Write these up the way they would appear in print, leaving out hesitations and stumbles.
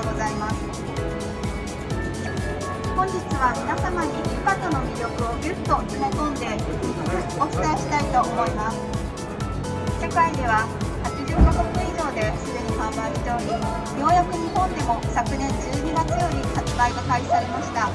がございます。本日は皆様にユカトの魅力をぎゅっと詰め込んでお伝えしたいと思います。世界では80カ国以上ですでに販売しており、ようやく日本でも昨年12月より発売が開始されました。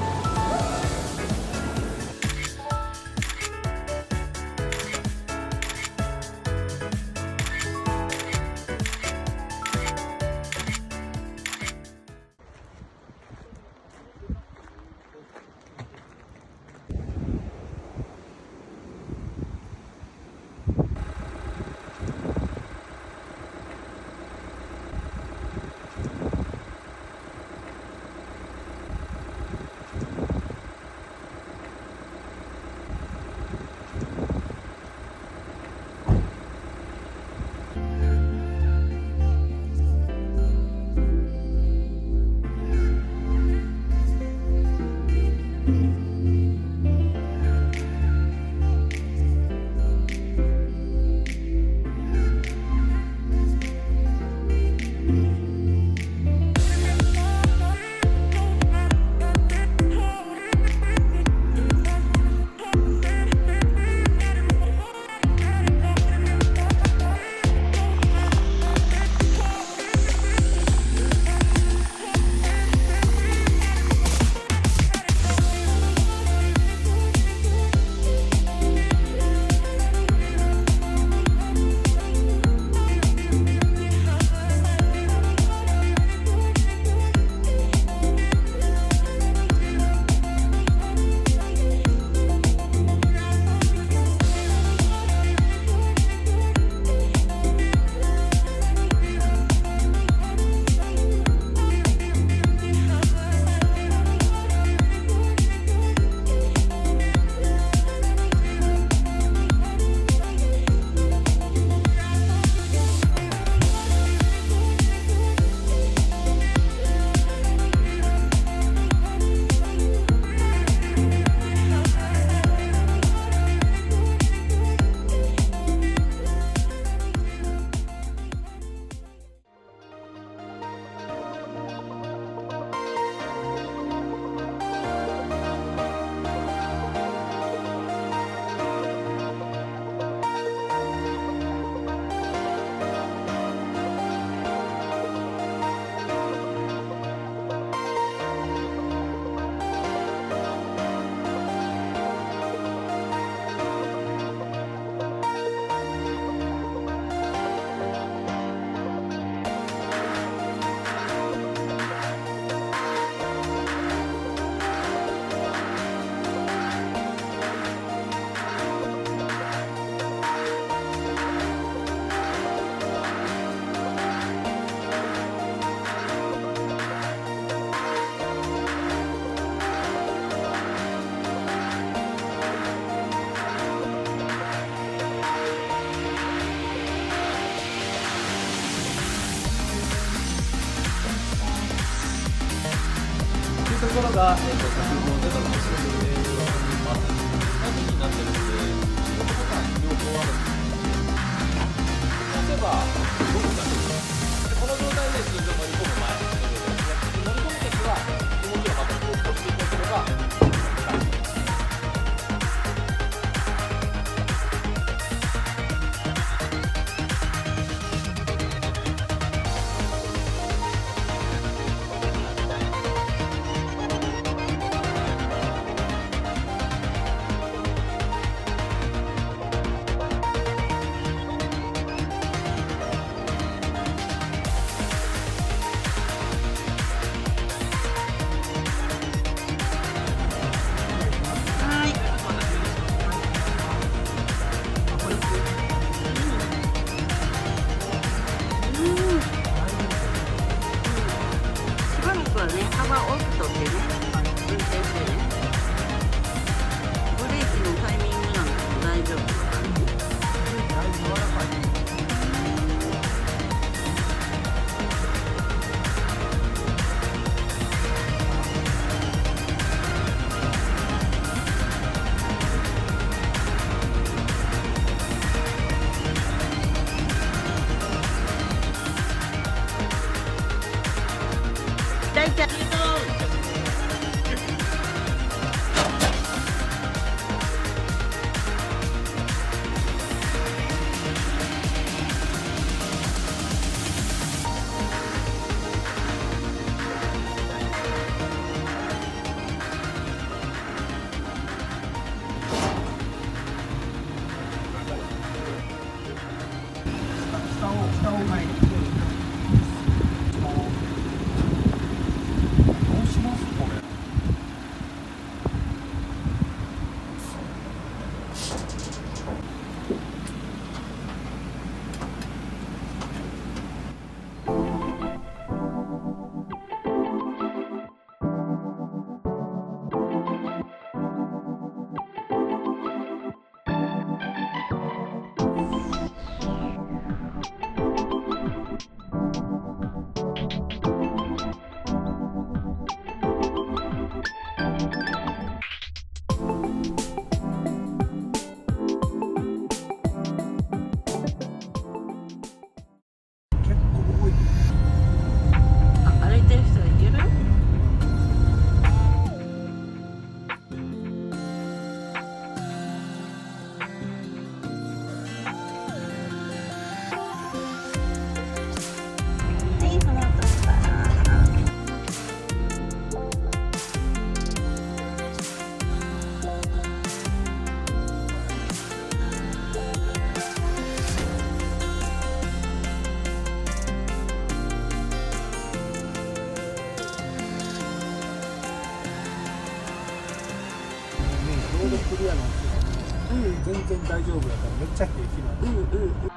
ところが、作文での仕事で何になってるので、仕事とか両方あるんです。例えば、僕がこの状態で通常乗り込む前、乗り込むときは、動きをまたこう、こっちにすれば、前にどうしますこれ。結構多い。あ、歩いてる人がいける？はい、その後ロードクリアなんですよ。全然大丈夫だからめっちゃ平気なんです。うんうんうん。